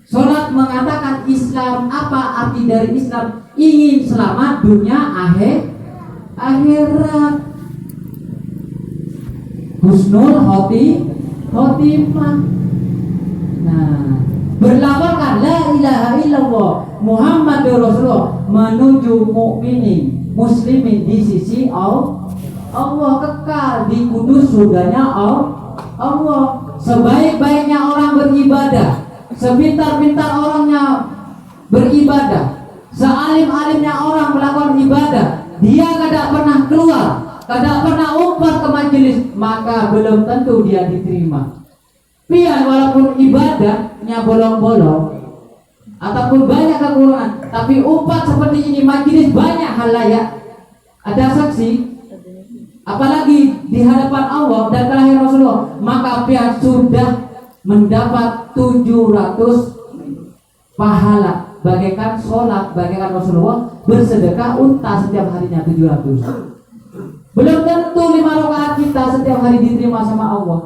Sholat mengatakan Islam. Apa arti dari Islam? Ingin selamat dunia akhirat. Husnul khotimah. Nah, berlafalkan la ilaha illallah Muhammadur Rasulullah menuju mukminin muslimin di sisi Allah, kekal di kudus surganya Allah. Sebaik-baiknya orang beribadah, sepintar-pintar orangnya beribadah, sealim-alimnya orang melakukan ibadah, dia tidak pernah keluar, tidak pernah umpat ke majelis, maka belum tentu dia diterima. Pian walaupun ibadahnya bolong-bolong ataupun banyak kekurangan, tapi umpat seperti ini majelis banyak halayak, ada saksi, apalagi di hadapan Allah dan kelahiran Rasulullah, maka pian sudah mendapat 700 pahala, bagaikan sholat, bagaikan Rasulullah bersedekah unta setiap harinya 700. Belum tentu 5 rakaat kita setiap hari diterima sama Allah.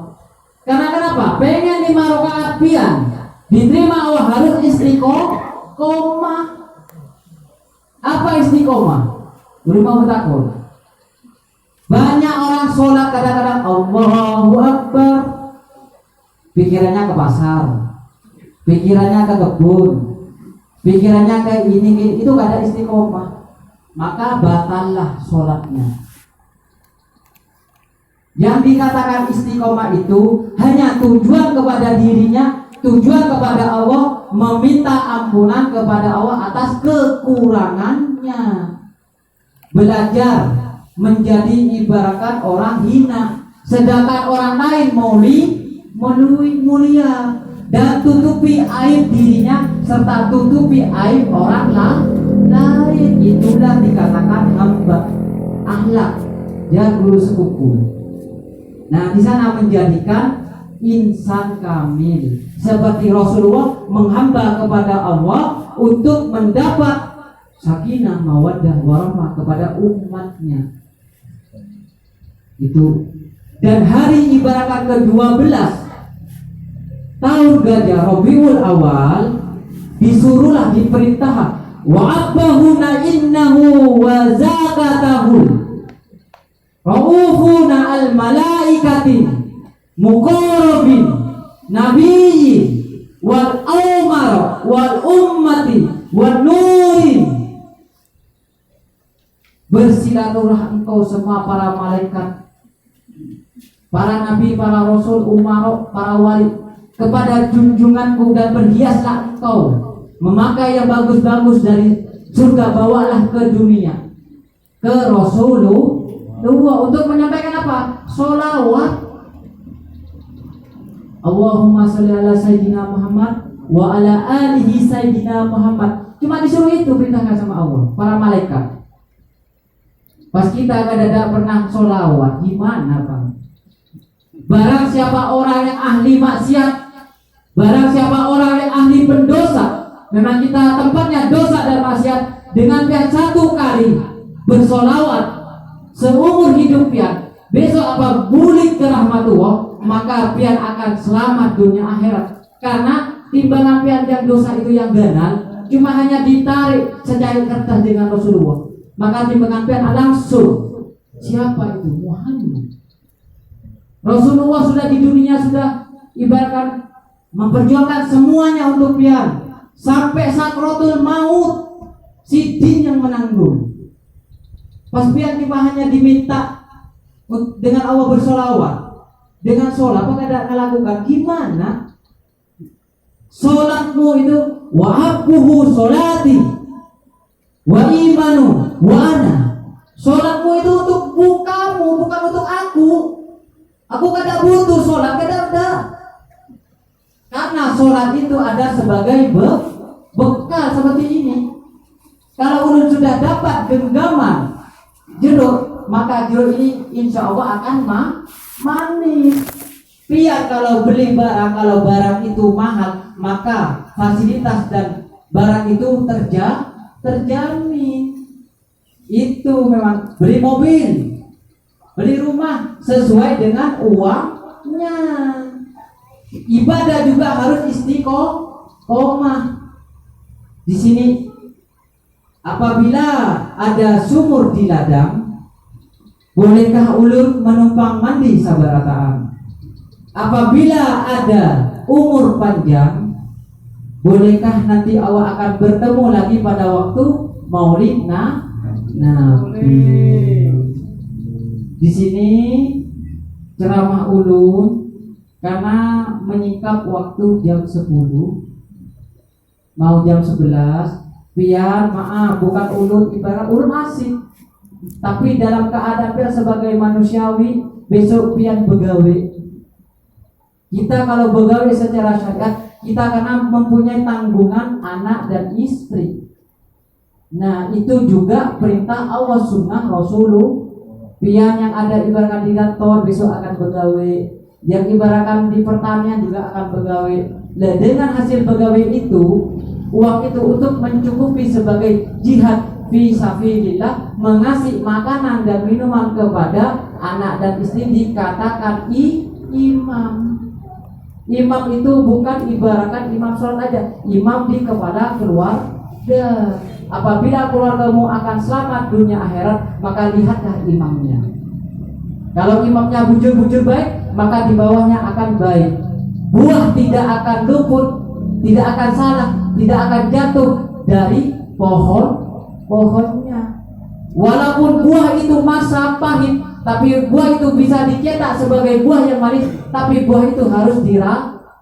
Karena kenapa? Pengen 5 rakaat pian diterima Allah harus istiqomah. Apa istiqomah? Berlima bertakwa. Banyak orang sholat kadang-kadang Allahu Akbar, pikirannya ke pasar, pikirannya ke kebun, pikirannya ke ini, itu gak ada istiqomah, maka batallah sholatnya. Yang dikatakan istiqomah itu hanya tujuan kepada dirinya, tujuan kepada Allah, meminta ampunan kepada Allah atas kekurangannya. Belajar menjadi ibaratkan orang hina, sedangkan orang lain mulia, dan tutupi aib dirinya serta tutupi aib orang lain. Itulah dikatakan hamba akhlak yang lulus sepupu. Nah, di sana menjadikan insan kamil seperti Rasulullah menghamba kepada Allah untuk mendapat sakinah mawaddah warahmah kepada umatnya. Itu. Dan hari ibaratkan ke-12 tahun gajah Rabiul Awal, disuruhlah diperintah wa abbahuna innahu wa zakatahu raufuna al malaikati muqarrabin nabiyyin wal umar wal ummati wal nurin. Bersilaturahmi engkau semua para malaikat, para nabi, para rasul, umaro, para wali kepada junjunganku, dan berhiaslah engkau memakai yang bagus-bagus dari surga, bawalah ke dunia, ke Rasulullah untuk menyampaikan apa? Sholawat. Allahumma sholli ala sayyidina Muhammad wa ala alihi sayyidina Muhammad. Cuma disuruh itu perintahkan sama Allah, para malaikat. Pas kita kadang pernah sholawat, gimana Pak? Barang siapa orang yang ahli maksiat, barang siapa orang yang ahli pendosa, memang kita tempatnya dosa dan maksiat, dengan pian satu kali bersolawat seumur hidup pian, besok apa bulik ke rahmatullah, maka pian akan selamat dunia akhirat. Karena timbangan pian yang dosa itu yang ganal, cuma hanya ditarik secair kertas dengan Rasulullah, maka timbangan pian langsung. Siapa itu? Muhammad. Rasulullah sudah di dunia, sudah ibaratkan memperjuangkan semuanya untuk pian. Sampai sakratul maut, sidin yang menanggung. Pas pian cuma hanya diminta dengan Allah bersolawat, dengan sholat, apa tidak melakukan? Gimana? Sholatmu itu wa abbuhu sholati wa imanu wa ana. Sholatmu itu untuk kamu, bukan untuk aku. Aku kada butuh sholat, kada ada. Karena sholat itu ada sebagai bekal seperti ini. Kalau ulun sudah dapat genggaman jeruk, maka jeruk ini insya Allah akan manis. Biar kalau beli barang, kalau barang itu mahal, maka fasilitas dan barang itu terjamin. Itu memang beli mobil, beli rumah sesuai dengan uangnya. Ibadah juga harus istiqomah. Di sini apabila ada sumur di ladang, bolehkah ulun menumpang mandi sabarataan? Apabila ada umur panjang, bolehkah nanti awak akan bertemu lagi pada waktu Maulid Nabi? Di sini ceramah ulun karena menyingkap waktu jam 10 mau jam 11, biar maaf bukan ulun ibarat ulun asik, tapi dalam keadaan sebagai manusiawi besok pian begawe. Kita kalau begawe secara syariat, kita karena mempunyai tanggungan anak dan istri. Nah itu juga perintah Allah sunnah Rasulullah. Pian yang ada ibaratkan di kantor besok akan begawe, yang ibaratkan di pertanian juga akan begawe. Nah, dengan hasil begawe itu, uang itu untuk mencukupi sebagai jihad fi sabilillah, mengasih makanan dan minuman kepada anak dan istri, dikatakan imam. Imam itu bukan ibaratkan imam sholat aja, imam di kepala keluarga. Apabila keluargamu akan selamat dunia akhirat, maka lihatlah imamnya. Kalau imamnya bujur-bujur baik, maka di bawahnya akan baik. Buah tidak akan luput, tidak akan salah, tidak akan jatuh dari pohonnya. Walaupun buah itu masa pahit, tapi buah itu bisa dicetak sebagai buah yang manis. Tapi buah itu harus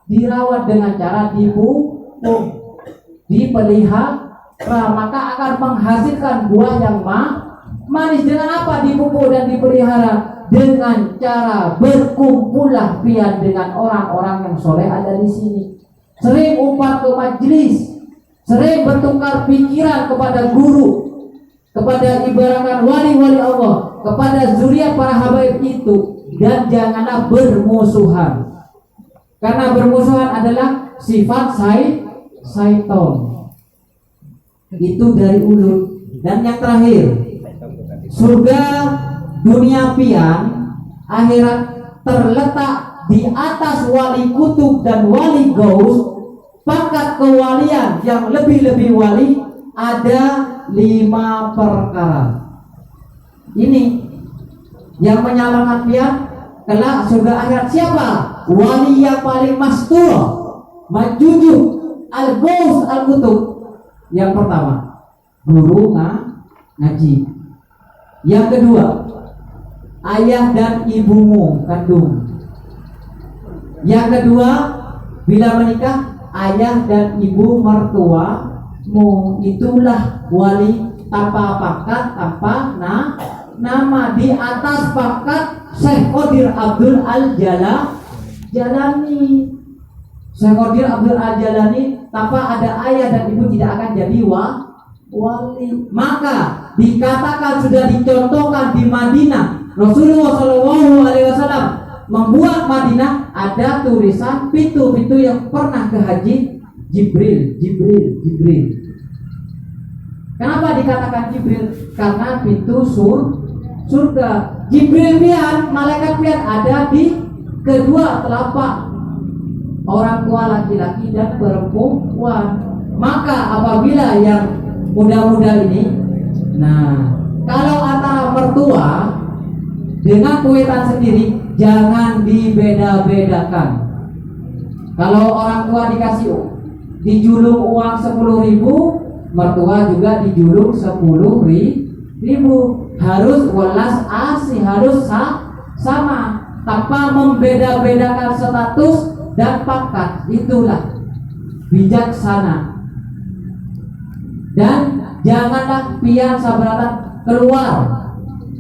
dirawat dengan cara dipupuk, dipelihara, maka akan menghasilkan buah yang manis. Dengan apa dipupuk dan dipelihara? Dengan cara berkumpullah pian dengan orang-orang yang soleh ada di sini. Sering umpat ke majelis, sering bertukar pikiran kepada guru, kepada ibaratkan wali-wali Allah, kepada zuriat para habaib itu. Dan janganlah bermusuhan, karena bermusuhan adalah sifat syaitan. Itu dari ulun. Dan yang terakhir, surga dunia pian akhirat terletak di atas wali kutub dan wali gaus. Pangkat kewalian yang lebih-lebih wali ada 5 perkara. Ini yang menyalakan pian kelak surga akhirat. Siapa? Wali yang paling mastur, majujub, al-gaus, al-kutub. Yang pertama, guru ngaji. Yang kedua, ayah dan ibumu kandung. Yang kedua, bila menikah, ayah dan ibu mertuamu. Itulah wali tanpa pangkat, tanpa nama. Di atas pangkat Syekh Qadir Abdul Al-Jalani. jalani. Syekh Qadir Abdul Al-Jalani, tanpa ada ayah dan ibu tidak akan jadi wali. Maka dikatakan sudah dicontohkan di Madinah. Rasulullah SAW membuat Madinah ada tulisan pintu-pintu yang pernah ke haji Jibril. Kenapa dikatakan Jibril? Karena pintu surga. Jibril pian, malaikat pian ada di kedua telapak orang tua laki-laki dan perempuan. Maka apabila yang muda-muda ini, nah kalau antara mertua dengan kuitan sendiri jangan dibeda-bedakan. Kalau orang tua dijulung uang 10.000, mertua juga dijulung 10.000. Harus welas asih, harus sama, tanpa membeda-bedakan status dan pangkat. Itulah bijaksana. Dan janganlah pian sabratan keluar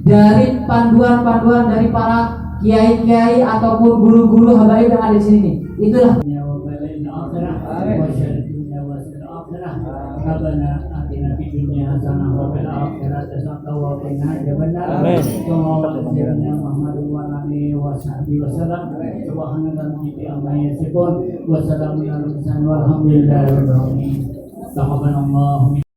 dari panduan-panduan dari para kiai-kiai ataupun guru-guru habaib yang ada di sini. Itulah Wassalamualaikum warahmatullahi wabarakatuh.